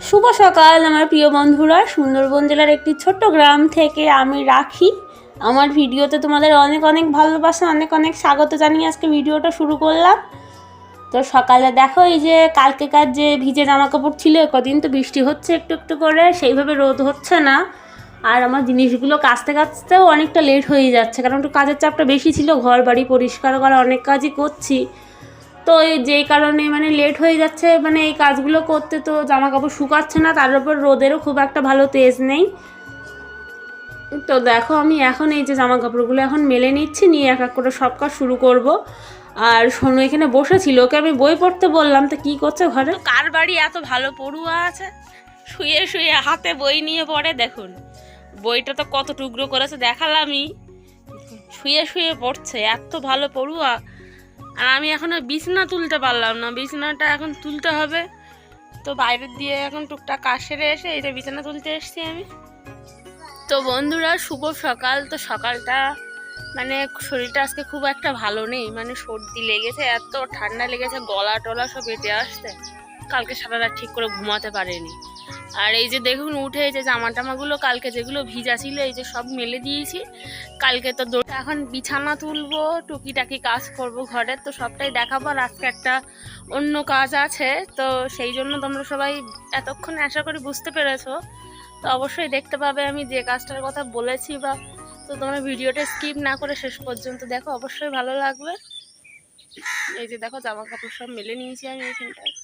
শুভ সকাল আমার প্রিয় বন্ধুরা। সুন্দরবন জেলার একটি ছোট্ট গ্রাম থেকে আমি রাখি আমার ভিডিওতে তোমাদের অনেক অনেক ভালোবাসা, অনেক অনেক স্বাগত জানিয়ে আজকে ভিডিওটা শুরু করলাম। তো সকালে দেখো এই যে কালকেকার যে ভিজে জামা কাপড় ছিল, কদিন তো বৃষ্টি হচ্ছে একটু একটু করে, সেইভাবে রোদ হচ্ছে না। আর আমার জিনিসগুলো কাচতে কাচতেও অনেকটা লেট হয়ে যাচ্ছে, কারণ একটু কাজের চাপটা বেশি ছিল, ঘর বাড়ি পরিষ্কার করা অনেক কাজই করছি। তো যেই কারণে লেট হয়ে যাচ্ছে, এই কাজগুলো করতে তো জামা কাপড় শুকাচ্ছে না, তার উপর রোদেরও খুব একটা ভালো তেজ নেই। তো দেখো আমি এখন এই যে জামা কাপড়গুলো এখন মেলে নিচ্ছি, নিয়ে এক এক করে সব কাজ শুরু করব। আর সোনু এখানে বসেছিল, ওকে আমি বই পড়তে বললাম, তো কী করছে ঘরে, কার বাড়ি এত ভালো পড়ুয়া আছে, শুয়ে শুয়ে হাতে বই নিয়ে পড়ে। দেখুন বইটা তো কত টুকরো করেছে দেখালামই, শুয়ে শুয়ে পড়ছে, এত ভালো পড়ুয়া। আর আমি এখনো বিছানা তুলতে পারলাম না, বিছানাটা এখন তুলতে হবে। তো বাইরের দিয়ে এখন টুকটাক কাজ সেরে এসে এই যে বিছানা তুলতে এসেছি আমি। তো বন্ধুরা শুভ সকাল। তো সকালটা শরীরটা আজকে খুব একটা ভালো নেই, সর্দি লেগেছে, এত ঠান্ডা লেগেছে, গলা টলা সব বেটে আসছে। কালকে সারা রাত ঠিক করে ঘুমাতে পারিনি। আর এই যে দেখুন উঠে এই যে জামা টামাগুলো কালকে যেগুলো ভিজা ছিল এই যে সব মেলে দিয়েছি। কালকে তো এখন বিছানা তুলবো, টুকিটাকি কাজ করব ঘরের, তো সবটাই দেখাবো। আর আজকে একটা অন্য কাজ আছে, তো সেই জন্য তোমরা সবাই এতক্ষণে আশা করি বুঝতে পেরেছো। তো অবশ্যই দেখতে পাবে আমি যে কাজটার কথা বলেছি, বা তো তোমরা ভিডিওটা স্কিপ না করে শেষ পর্যন্ত দেখো, অবশ্যই ভালো লাগবে। এই যে দেখো জামা কাপড় সব মেলে নিয়েছি আমি এইখানটায়,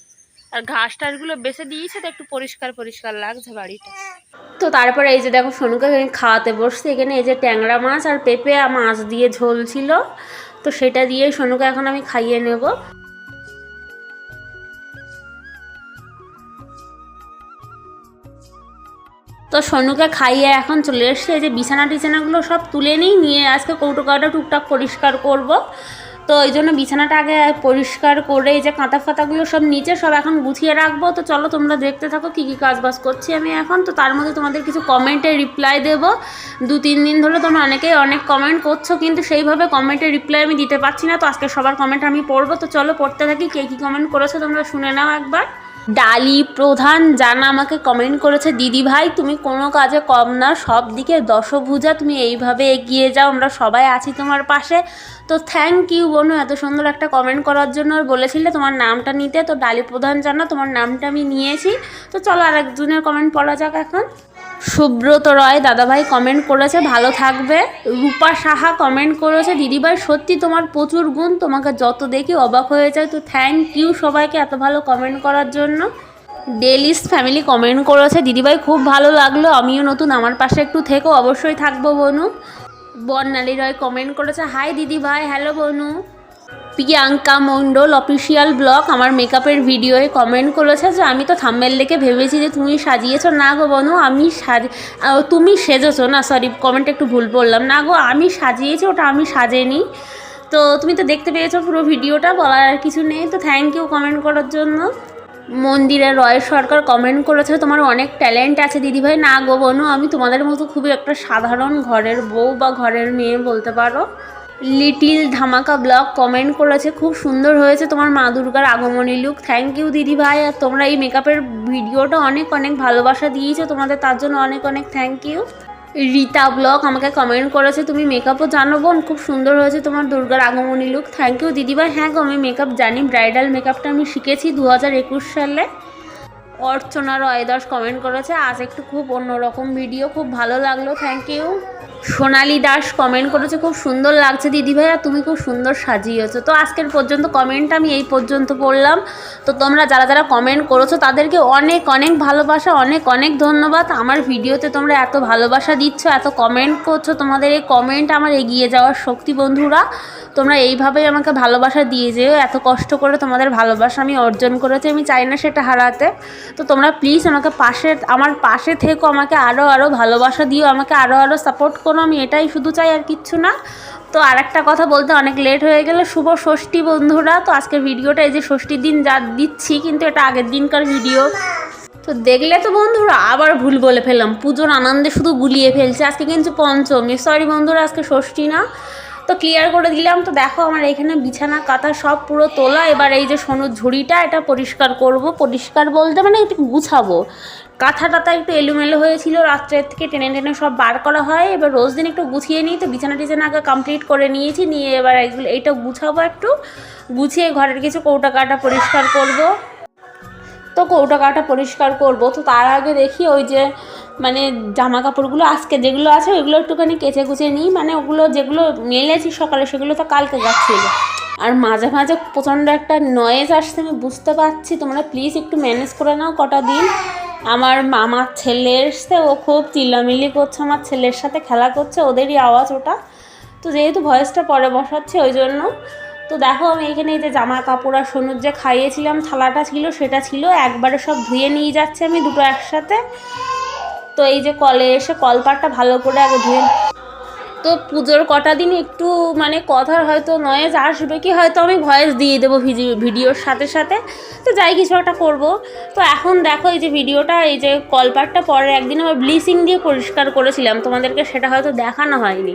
আর ঘাস টাসগুলো বেছে দিয়েছে, তো একটু পরিষ্কার পরিষ্কার লাগছে বাড়িটা। তো তারপরে এই যে দেখো সোনুকে খাওয়াতে বসছে। এখানে এই যে ট্যাংরা মাছ আর পেঁপে মাছ দিয়ে ঝোল ছিল, তো সেটা দিয়ে সোনুকে এখন আমি খাইয়ে নেব। তো সোনুকে খাইয়ে এখন চলে এসছে। এই যে বিছানা টিছানাগুলো সব তুলে নিয়ে আজকে কৌটো কাটা টুকটাক পরিষ্কার করব। তো এই জন্য বিছানাটা আগে পরিষ্কার করে এই যে কাঁথা ফাতাগুলো সব নিচে সব এখন গুছিয়ে রাখবো। তো চলো তোমরা দেখতে থাকো কী কী কাজ বাজ করছি আমি এখন। তো তার মধ্যে তোমাদের কিছু কমেন্টে রিপ্লাই দেবো। 2-3 দিন ধরে তোমরা অনেকেই অনেক কমেন্ট করছো, কিন্তু সেইভাবে কমেন্টের রিপ্লাই আমি দিতে পারছি না। তো আজকে সবার কমেন্ট আমি পড়বো। তো চলো পড়তে থাকি, কে কী কমেন্ট করেছো তোমরা শুনে নাও একবার। ডালি প্রধান জানা আমাকে কমেন্ট করেছে, দিদি ভাই তুমি কোনো কাজে কম না, সব দিকে দশভুজা, তুমি এইভাবে এগিয়ে যাও, আমরা সবাই আছি তোমার পাশে। তো থ্যাংক ইউ বোনু এত সুন্দর একটা কমেন্ট করার জন্য। আর বলেছিলে তোমার নামটা নিতে, তো ডালি প্রধান জানা তোমার নামটা আমি নিয়েছি। তো চলো আর একজনের কমেন্ট পড়া যাক এখন। সুব্রত রয় দাদাভাই কমেন্ট করেছে ভালো থাকবে। রূপা সাহা কমেন্ট করেছে, দিদিভাই সত্যি তোমার প্রচুর গুণ, তোমাকে যত দেখি অবাক হয়ে যায়। তো থ্যাংক ইউ সবাইকে এত ভালো কমেন্ট করার জন্য। ডেলিস ফ্যামিলি কমেন্ট করেছে, দিদিভাই খুব ভালো লাগলো, আমিও নতুন, আমার পাশে একটু থেকো। অবশ্যই থাকবো বনু। বর্ণালী রয় কমেন্ট করেছে, হাই দিদিভাই। হ্যালো বনু। প্রিয়াঙ্কা মণ্ডল অফিসিয়াল ব্লগ আমার মেকআপের ভিডিওয়ে কমেন্ট করেছে যে আমি তো থাম্বনেল দেখে ভেবেছি যে তুমি সাজিয়েছো। না গো বনু, আমি তুমি সেজেছো না, সরি কমেন্টে একটু ভুল বললাম। না গো আমি সাজিয়েছি, ওটা আমি সাজেনি। তো তুমি তো দেখতে পেয়েছো পুরো ভিডিওটা, বলার আর কিছু নেই। তো থ্যাংক ইউ কমেন্ট করার জন্য। মন্দিরে রয় সরকার কমেন্ট করেছে, তোমার অনেক ট্যালেন্ট আছে দিদিভাই। না গো বনু, আমি তোমাদের মতো খুবই একটা সাধারণ ঘরের বউ বা ঘরের মেয়ে বলতে পারো। লিটিল ধামাকা ব্লগ কমেন্ট করেছে, খুব সুন্দর হয়েছে তোমার মা দুর্গার আগমনী লুক। থ্যাংক ইউ দিদি ভাই। আর তোমরা এই মেকআপের ভিডিওটা অনেক অনেক ভালোবাসা দিয়েছো, তোমাদের তার জন্য অনেক অনেক থ্যাংক ইউ। রীতা ব্লগ আমাকে কমেন্ট করেছে, তুমি মেকআপও জানো বোন, খুব সুন্দর হয়েছে তোমার দুর্গার আগমনী লুক। থ্যাংক ইউ দিদিভাই। হ্যাঁ গো আমি মেকআপ জানি, ব্রাইডাল মেকআপটা আমি শিখেছি 2021 সালে। অর্চনা রয় দাস কমেন্ট করেছে, আজ একটু খুব অন্যরকম ভিডিও, খুব ভালো লাগলো। Thank you. Sonali Das comment করেছে, খুব সুন্দর লাগছে দিদিভাই, আর তুমি খুব সুন্দর সাজিয়েছো। তো আজকের পর্যন্ত কমেন্ট আমি এই পর্যন্ত পড়লাম। তো তোমরা যারা যারা কমেন্ট করেছো তাদেরকে অনেক অনেক ভালোবাসা, অনেক অনেক ধন্যবাদ। আমার ভিডিওতে তোমরা এত ভালোবাসা দিচ্ছ, এত কমেন্ট করছো, তোমাদের এই কমেন্ট আমার এগিয়ে যাওয়ার শক্তি বন্ধুরা। তোমরা এইভাবেই আমাকে ভালোবাসা দিয়ে যেও, এত কষ্ট করে তোমাদের ভালোবাসা আমি অর্জন করেছি, আমি চাই না সেটা হারাতে। তো তোমরা প্লিজ আমাকে আমার পাশে থেকো, আমাকে আরও আরও ভালোবাসা দিও, আমাকে আরও আরও সাপোর্ট করো, আমি এটাই শুধু চাই, আর কিচ্ছু না। তো আর একটা কথা বলতে অনেক লেট হয়ে গেলে, শুভ ষষ্ঠী বন্ধুরা। তো আজকের ভিডিওটা এই যে ষষ্ঠীর দিন যা দিচ্ছি, কিন্তু এটা আগের দিনকার ভিডিও। তো দেখলে তো বন্ধুরা আবার ভুল বলে ফেললাম, পুজোর আনন্দে শুধু গুলিয়ে ফেলছে। আজকে কিন্তু পঞ্চমী, সরি বন্ধুরা আজকে ষষ্ঠী না। তো ক্লিয়ার করে দিলাম। তো দেখো আমার এখানে বিছানা কাঁথা সব পুরো তোলা। এবার এই যে সোনুর ঝুড়িটা এটা পরিষ্কার করব, পরিষ্কার বলতে মানে একটু গুছাবো। কাঁথা টাথা একটু এলোমেলো হয়েছিল, রাত্রের থেকে টেনে টেনে সব বার করা হয়। এবার রোজ দিন একটু গুছিয়ে নিই, তো বিছানা টিছানা আগে কমপ্লিট করে নিয়েছি, নিয়ে এবার এইটা গুছাবো, একটু গুছিয়ে ঘরের কিছু কৌটা কাটা পরিষ্কার করব। তো কৌটা কাটা পরিষ্কার করব, তো তার আগে দেখি ওই যে মানে জামা কাপড়গুলো আজকে যেগুলো আছে ওইগুলো একটুখানি কেচে কুচে নিই, মানে ওগুলো যেগুলো মেলেছি সকালে সেগুলো তো কালকে যাচ্ছিলো। আর মাঝে মাঝে প্রচণ্ড একটা নয়েজ আসছে, আমি বুঝতে পারছি, তোমরা প্লিজ একটু ম্যানেজ করে নাও কটা দিন। আমার ছেলে এসছে, ও খুব চিল্লামিল্লি করছে, আমার ছেলের সাথে খেলা করছে, ওদেরই আওয়াজ ওটা। তো যেহেতু ভয়েসটা পরে বসাচ্ছে ওই জন্য। তো দেখো আমি এখানে এই যে জামা কাপড় আর সোনুর যে খাইয়েছিলাম থালাটা ছিল সেটা ছিল, একবারে সব ধুয়ে নিয়ে যাচ্ছে আমি দুটো একসাথে। তো এই যে কলে এসে কলপাটটা ভালো করে আগে ধুয়ে, তো পুজোর কটা দিন একটু মানে কথার হয়তো নয়েজ আসবে, কি হয়তো আমি ভয়েস দিয়ে দেবো ভিডিওর সাথে সাথে, তো যাই কিছু একটা করবো। তো এখন দেখো এই যে ভিডিওটা, এই যে কলপাটটা পরে একদিন আমার ব্লিচিং দিয়ে পরিষ্কার করেছিলাম, তোমাদেরকে সেটা হয়তো দেখানো হয়নি।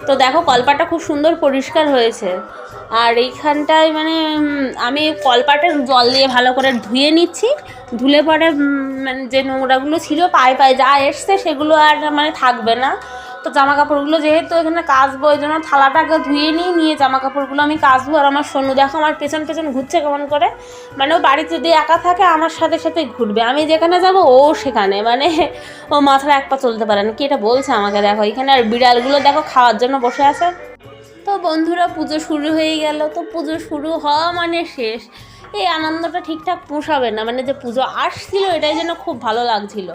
তো দেখো কলপাটটা খুব সুন্দর পরিষ্কার হয়েছে। আর এইখানটায় মানে আমি কলপাটের জল দিয়ে ভালো করে ধুয়ে নিচ্ছি, ধুলে পরে মানে যে নোংরাগুলো ছিল পায়ে পায়ে যা এসছে সেগুলো আর মানে থাকবে না। তো জামা কাপড়গুলো যেহেতু এখানে কাচবো ওই জন্য থালাটাকে ধুয়ে নিয়ে জামা কাপড়গুলো আমি কাচবো। আর আমার সোনু দেখো আমার পেছন পেছন ঘুরছে কেমন করে, মানে ও বাড়িতে যদি একা থাকে আমার সাথে সাথে ঘুরবে, আমি যেখানে যাব ও সেখানে, মানে ও মাথায় এক পা চলতে পারে না, কি এটা বলছে আমাকে দেখো এখানে। আর বিড়ালগুলো দেখো খাওয়ার জন্য বসে আছে। তো বন্ধুরা পুজো শুরু হয়ে গেল, তো পুজো শুরু হওয়া মানে শেষ, এই আনন্দটা ঠিকঠাক পোষাবে না, মানে যে পুজো আসছিল এটাই যেন খুব ভালো লাগছিল।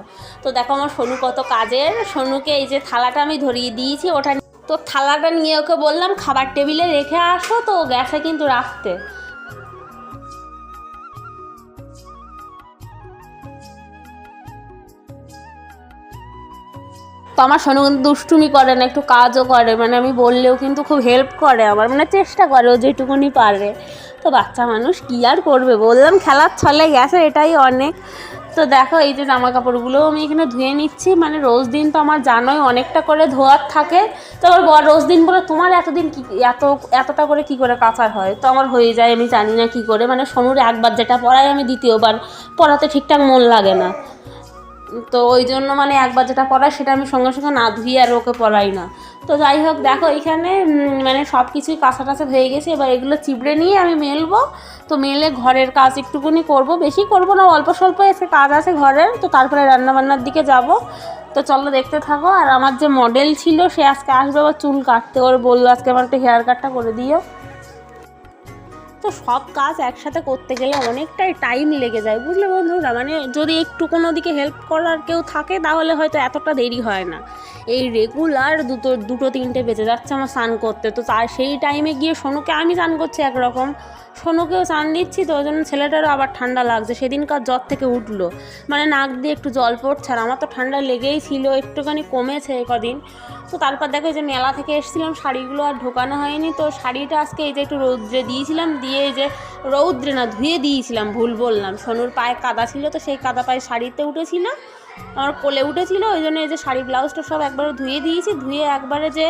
তো দেখো আমার সোনু কত কাজের, সোনুকে এই যে থালাটা আমি ধরিয়ে দিয়েছি ওটা, তো থালাটা নিয়ে ওকে বললাম খাবার টেবিলে রেখে আসো, তো গ্যাসে কিন্তু রাখতে। তো আমার সোনু কিন্তু দুষ্টুমি করে না, একটু কাজও করে, মানে আমি বললেও কিন্তু খুব হেল্প করে আমার, মানে চেষ্টা করে ও যেটুকুনি পারে। তো বাচ্চা মানুষ কী আর করবে, বললাম খেলার ছলে গেছে, এটাই অনেক। তো দেখো এই যে জামা কাপড়গুলোও আমি এখানে ধুয়ে নিচ্ছি, মানে রোজ দিন তো আমার জানোই অনেকটা করে ধোয়ার থাকে। তো আবার রোজ দিন বলে তোমার এতদিন কি এতটা করে কি করে কাচার হয়, তো আমার হয়ে যায়, আমি জানি না কি করে, মানে সোনুর একবার যেটা পড়াই আমি দ্বিতীয়বার পড়াতে ঠিকঠাক মন লাগে না। তো ওই জন্য মানে একবার যেটা পড়ায় সেটা আমি সঙ্গে সঙ্গে না ধুয়ে আর ওকে পড়াই না। তো যাই হোক দেখো এখানে মানে সব কিছুই কাঁচা টাচা হয়ে গেছে, এবার এগুলো চিবড়ে নিয়ে আমি মেলবো। তো মেলে ঘরের কাজ একটুকুনি করব, বেশি করব না, অল্প স্বল্প এসে কাজ আছে ঘরের, তো তারপরে রান্নাবান্নার দিকে যাব। তো চলো দেখতে থাকো। আর আমার যে মডেল ছিল সে আজকে আসবে আবার চুল কাটতে, ওর বললো আজকে আমার একটু হেয়ার কাটটা করে দিও। তো সব কাজ একসাথে করতে গেলে অনেকটাই টাইম লেগে যায়, বুঝলে বন্ধুরা, মানে যদি একটু কোনো দিকে হেল্প করার কেউ থাকে তাহলে হয়তো এতটা দেরি হয় না। এই রেগুলার দুটো তিনটে বেজে যাচ্ছে আমার স্নান করতে, তো তার সেই টাইমে গিয়ে সোনুকে আমি স্নান করছি একরকম, সোনুকেও স্নান দিচ্ছি, তো ওই জন্য ছেলেটারও আবার ঠান্ডা লাগছে, সেদিনকার জ্বর থেকে উঠলো, মানে নাক দিয়ে একটু জল পড়ছে, আর আমার তো ঠান্ডা লেগেই ছিল, একটুখানি কমেছে কদিন। তো তারপর দেখো যে মেলা থেকে এসেছিলাম, শাড়িগুলো আর ঢোকানো হয়নি, তো শাড়িটা আজকে এই যে একটু রৌদ্রে দিয়েছিলাম, দিয়ে এই যে রৌদ্রে না ধুয়ে দিয়েছিলাম, ভুল বললাম, সোনুর পায়ে কাদা ছিল, তো সেই কাদা পায়ে শাড়িতে উঠেছিল, আমার কোলে উঠেছিল, ওই জন্য এই যে শাড়ি ব্লাউজটা সব একবারে ধুয়ে দিয়েছি, ধুয়ে একবারে যে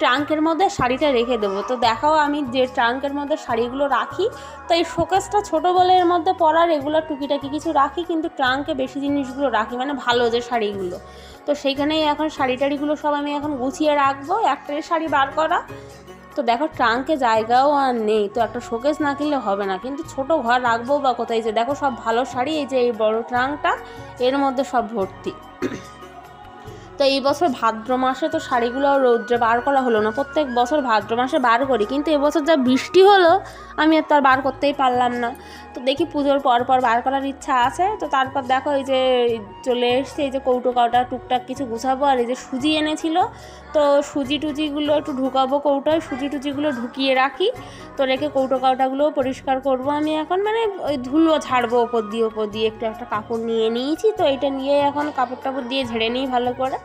ট্রাঙ্কের মধ্যে শাড়িটা রেখে দেবো। তো দেখাও আমি যে ট্রাঙ্কের মধ্যে শাড়িগুলো রাখি, তো এই শোকেসটা ছোটো বলে এর মধ্যে পরার রেগুলার টুকিটাকি কিছু রাখি, কিন্তু ট্রাঙ্কে বেশি জিনিসগুলো রাখি, মানে ভালো যে শাড়িগুলো। তো সেইখানেই এখন শাড়ি টাড়িগুলো সব আমি এখন গুছিয়ে রাখবো, একটাই শাড়ি বার করা। তো দেখো ট্রাঙ্কে জায়গাও আর নেই, তো একটা শোকেস না কিনলে হবে না, কিন্তু ছোট ঘর রাখবো বা কোথায়, যে দেখো সব ভালো শাড়ি এই যে এই বড় ট্রাঙ্কটা এর মধ্যে সব ভর্তি। তো এই বছর ভাদ্র মাসে তো শাড়িগুলো রৌদ্রে বার করা হলো না, প্রত্যেক বছর ভাদ্র মাসে বার করি, কিন্তু এবছর যা বৃষ্টি হলো আমি আর বার করতেই পারলাম না। তো দেখি পুজোর পর বার করার ইচ্ছা আছে। তো তারপর দেখো এই যে চলে এসছে, এই যে কৌটো কাউটা টুকটাক কিছু গুছাবো, আর এই যে সুজি এনেছিল, তো সুজি টুজিগুলো একটু ঢুকাবো কৌটোয়, সুজি টুজিগুলো ঢুকিয়ে রাখি, তো রেখে কৌটো কাউটাগুলোও পরিষ্কার করব আমি এখন, মানে ওই ধুলো ঝাড়বো ওপর দিয়ে একটু একটা কাপড় নিয়ে নিয়েছি, তো এটা নিয়ে এখন কাপড় টাপড় দিয়ে ঝেড়ে নিই ভালো করে।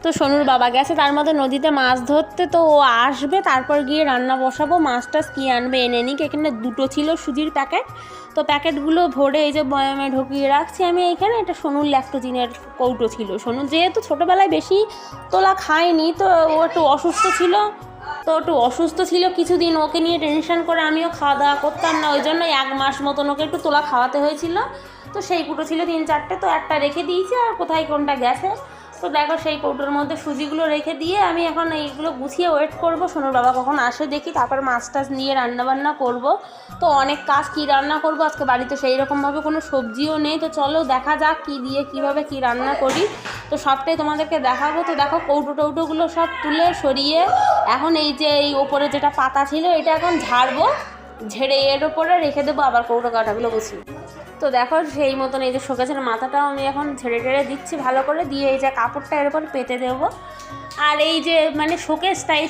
তো সোনুর বাবা গেছে তার মধ্যে নদীতে মাছ ধরতে, তো ও আসবে তারপর গিয়ে রান্না বসাবো, মাছ টাছ কী আনবে এনে নিক। এখানে দুটো ছিল সুজির প্যাকেট, তো প্যাকেটগুলো ভরে এই যে বয়ামে ঢুকিয়ে রাখছি আমি এইখানে। এটা সোনুর ল্যাক্টোজিনের কৌটো ছিল, সোনু যেহেতু ছোটোবেলায় বেশি তোলা খায়নি, তো ও একটু অসুস্থ ছিল, তো একটু অসুস্থ ছিল কিছুদিন, ওকে নিয়ে টেনশন করে আমিও খাওয়া দাওয়া করতাম না, ওই জন্য 1 মাস মতন ওকে একটু তোলা খাওয়াতে হয়েছিল। তো সেই কুটো ছিল 3-4টে, তো একটা রেখে দিয়েছি, আর কোথায় কোনটা গেছে। তো দেখো সেই কৌটোর মধ্যে সুজিগুলো রেখে দিয়ে আমি এখন এইগুলো গুছিয়ে ওয়েট করব সোনুর বাবা কখন আসে দেখি, তারপর মাছ টাছ নিয়ে রান্নাবান্না করব। তো অনেক কাজ, কি রান্না করব আজকে বাড়িতে সেই রকমভাবে কোনো সবজিও নেই। তো চলো দেখা যাক কী দিয়ে কীভাবে কী রান্না করি, তো সবটাই তোমাদেরকে দেখাবো। তো দেখো কৌটো টৌটোগুলো সব তুলে সরিয়ে এখন এই যে এই ওপরে যেটা পাতা ছিল এটা এখন ঝাড়বো, ঝেড়ে এর ওপরে রেখে দেবো আবার কৌটো কাটাগুলো গুছিয়ে। তো দেখো সেই মতন এই যে শোকেসের মাথাটাও আমি এখন ঝেড়ে ঝেড়ে দিচ্ছি ভালো করে, দিয়ে এই যে কাপড়টা এর উপর পেতে দেবো। আর এই যে মানে শোকেসটাই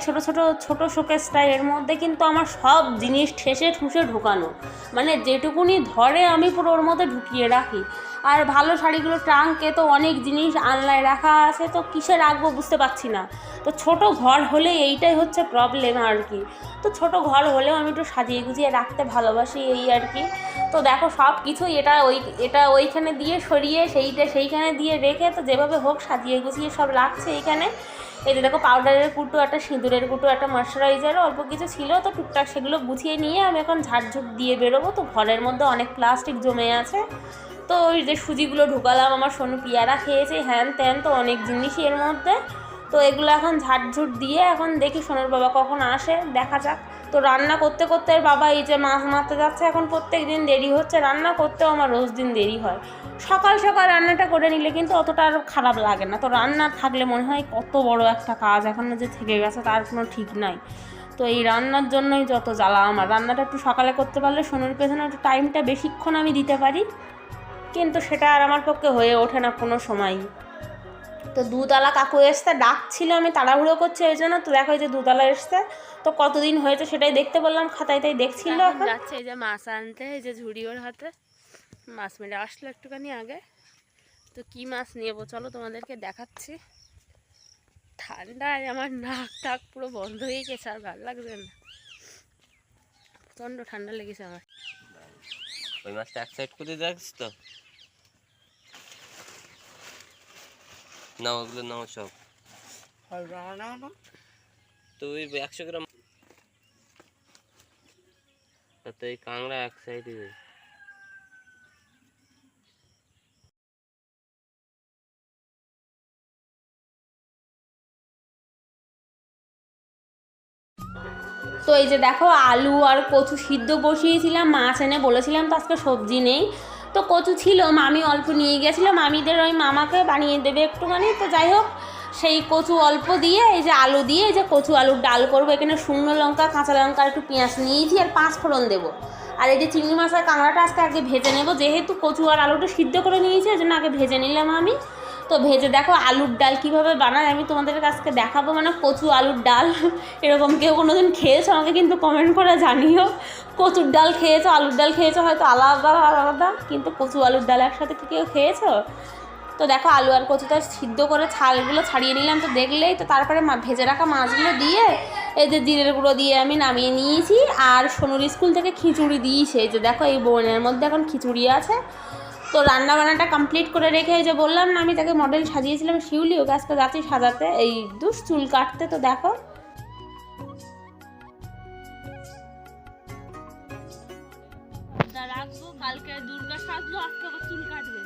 ছোট শোকেসটাই, এর মধ্যে কিন্তু আমার সব জিনিস ঠেসে ঠুসে ঢোকানো, মানে যেটুকুনি ধরে আমি পুরো ওর মধ্যে ঢুকিয়ে রাখি। আর ভালো শাড়িগুলো ট্রাঙ্কে তো অনেক জিনিস আনলায় রাখা আছে, তো কিসে রাখবো বুঝতে পারছি না। তো ছোট ঘর হলে এইটাই হচ্ছে প্রবলেম আর কি। তো ছোট ঘর হলেও আমি একটু সাজিয়ে গুছিয়ে রাখতে ভালোবাসি এই আর কি। তো দেখো সব কিছুই এটা ওইখানে দিয়ে সরিয়ে সেইখানে দিয়ে রেখে, তো যেভাবে হোক সাজিয়ে গুছিয়ে সব রাখছে এইখানে। এই যে দেখো পাউডারের কুটো, একটা সিঁদুরের কুটো, একটা ময়শ্চারাইজারও অল্প কিছু ছিল, তো টুকটাক সেগুলো গুছিয়ে নিয়ে আমি এখন ঝাড়ঝুট দিয়ে বেরোবো। তো ঘরের মধ্যে অনেক প্লাস্টিক জমে আছে, তো ওই যে সুজিগুলো ঢুকালাম, আমার সোনু পিয়ারা খেয়েছে, হ্যান ত্যান, তো অনেক জিনিসই এর মধ্যে। তো এগুলো এখন ঝাড়ঝুট দিয়ে এখন দেখি সোনুর বাবা কখন আসে, দেখা যাক। তো রান্না করতে করতে বাবা এই যে মাছ মারতে যাচ্ছে, এখন প্রত্যেক দিন দেরি হচ্ছে, রান্না করতেও আমার রোজ দিন দেরি হয়। সকাল সকাল রান্নাটা করে নিলে কিন্তু অতটা আর খারাপ লাগে না, তো রান্না থাকলে মনে হয় কত বড় একটা কাজ এখনও যে থেকে গেছে তার কোনো ঠিক নাই। তো এই রান্নার জন্যই যত জ্বালা আমার, রান্নাটা একটু সকালে করতে পারলে সোনুর পেছনে একটু টাইমটা বেশিক্ষণ আমি দিতে পারি, কিন্তু সেটা আর আমার পক্ষে হয়ে ওঠে না কোনো সময়ই। তো দুতলা কাকু এসছে, ডাকছিল, আমি তাড়াহুড়ো করছি ওই জন্য। তো দেখো এই যে দুতলা এসছে, তো কতদিন হয়েছে সেটাই দেখতে বললাম খাতায়, তাই দেখছিল। এখন যাচ্ছে এই যে মাছ আনতে, এই যে ঝুড়ি ওর হাতে, মাছ মেরে আসলো একটুখানি আগে। তো কি মাছ নেবো চলো তোমাদেরকে দেখাচ্ছি। ঠান্ডায় আমার নাক টাক পুরো বন্ধ হয়ে গেছে, আর ভালো লাগছে না, প্রচণ্ড ঠান্ডা লেগেছে আমার। ওই মাছটা এক সাইড করে দেখছ তো, নাও ওগুলো নাও সব, তো ওই 100 গ্রাম তো এই কাঁংড়া এক সাইডে। তো এই যে দেখো আলু আর কচু সিদ্ধ বসিয়েছিলাম, মাছ এনে বলেছিলাম তো আজকে সবজি নেই, তো কচু ছিল, মামি অল্প নিয়ে গেছিলো, মামিদের ওই মামাকে বানিয়ে দেবে একটুখানি। তো যাই হোক সেই কচু অল্প দিয়ে এই যে আলু দিয়ে এই যে কচু আলুর ডাল করবো। এখানে শুকনো লঙ্কা, কাঁচা লঙ্কা, একটু পেঁয়াজ নিয়েছি, আর 5 ফোড়ন দেবো। আর এই যে চিংড়ি মাছ আর কাঁকড়াটা আজকে আগে ভেজে নেবো, যেহেতু কচু আর আলুটা সিদ্ধ করে নিয়েছি ওই জন্য আগে ভেজে নিলাম আমি। তো ভেজে দেখো আলুর ডাল কীভাবে বানায় আমি তোমাদের কাছকে দেখাবো, মানে কচু আলুর ডাল। এরকম কেউ কোনো দিন খেয়েছো আমাকে কিন্তু কমেন্ট করে জানিও। কচুর ডাল খেয়েছো, আলুর ডাল খেয়েছো, হয়তো আলাদা আলাদা, কিন্তু কচু আলুর ডাল একসাথে কি কেউ খেয়েছো? তো দেখো আলু আর কচুটা সিদ্ধ করে ছালগুলো ছাড়িয়ে নিলাম, তো দেখলেই তো। তারপরে ভেজে রাখা মাছগুলো দিয়ে এই যে জিরের গুঁড়ো দিয়ে আমি নামিয়ে নিয়েছি। আর সোনুর স্কুল থেকে খিচুড়ি দিয়েছে, এই যে দেখো এই বোনের মধ্যে এখন খিচুড়ি আছে। তো রান্না বান্নাটা কমপ্লিট করে রেখে এই যে বললাম না আমি তাকে মডেল সাজিয়েছিলাম শিউলি, ওকে আজকে যাচ্ছি সাজাতে, এই চুল কাটতে। তো দেখো রাখবো, কালকে দুর্গা সাজলো, আজকে আবার চুল কাটবে।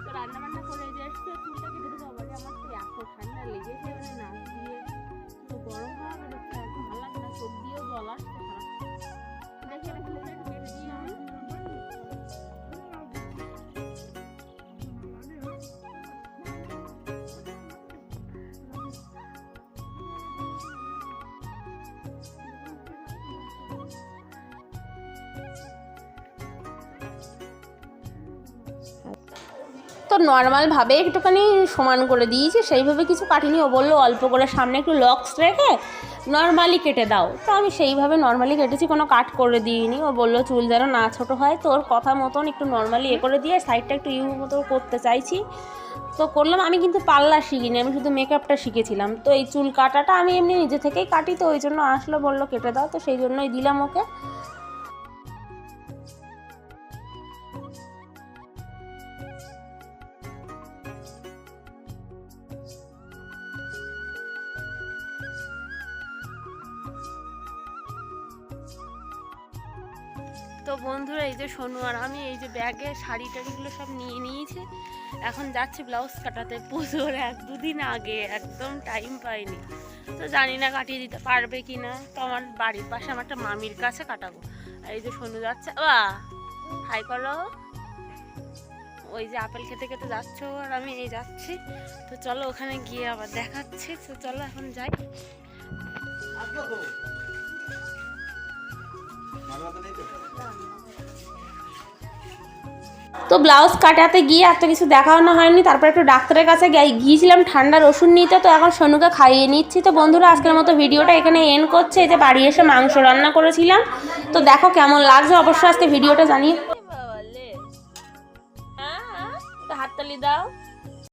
তো রান্না বান্না করে যে এসছে চুলটা কেটে দেবো। আবার আমার তো এত ঠান্ডা লেগেছে, মানে নাক দিয়ে পুরো গরম হওয়া যাচ্ছে, একদম ভালো লাগে না, চোখ দিয়েও জল আসছে খারাপ। দেখি এটা কেটে দিই আমি। তো নর্মালভাবে একটুখানি সমান করে দিয়েছি, সেইভাবে কিছু কাটিনি। ও বললো অল্প করে সামনে একটু লক্স রেখে নর্মালি কেটে দাও, তো আমি সেইভাবে নর্মালি কেটেছি, কোনো কাট করে দিইনি। ও বললো চুল যেন না ছোটো হয়, তো ওর কথা মতন একটু নর্মালি করে দিয়ে সাইডটা একটু মতো করতে চাইছি। তো করলাম, আমি কিন্তু পার্লার শিখিনি, আমি শুধু মেকআপটা শিখেছিলাম। তো এই চুল কাটাটা আমি এমনি নিজে থেকেই কাটি, তো ওই জন্য আসলো বললো কেটে দাও, তো সেই জন্যই দিলাম ওকে। তো বন্ধুরা এই যে সোনু আর আমি এই যে ব্যাগে শাড়ি টাড়িগুলো সব নিয়ে নিয়েছি, এখন যাচ্ছি ব্লাউজ কাটাতে। পুজোর 1-2 দিন আগে, একদম টাইম পাইনি, তো জানি না কাটিয়ে দিতে পারবে কি না। তো আমার বাড়ির পাশে আমার একটা মামির কাছে কাটাবো। আর এই যে সোনু যাচ্ছে, হাই করো, ওই যে আপেল খেতে খেতে যাচ্ছ আর আমি এই যাচ্ছি। তো চলো ওখানে গিয়ে আবার দেখাচ্ছি। তো চলো এখন যাই। তো ব্লাউজ কাটাতে গিয়ে এত কিছু দেখানো হয়নি, তারপর একটু ডাক্তারের কাছে গিয়েছিলাম ঠান্ডার ওষুধ নিতে। তো এখন সোনুকে খাইয়ে নিচ্ছি। তো বন্ধুরা আজকের মতো ভিডিওটা এখানে এন্ড করছে। এই যে বাড়ি এসে মাংস রান্না করেছিলাম, তো দেখো কেমন লাগছে অবশ্যই আজকে ভিডিওটা জানিয়ে। হাততালি দাও।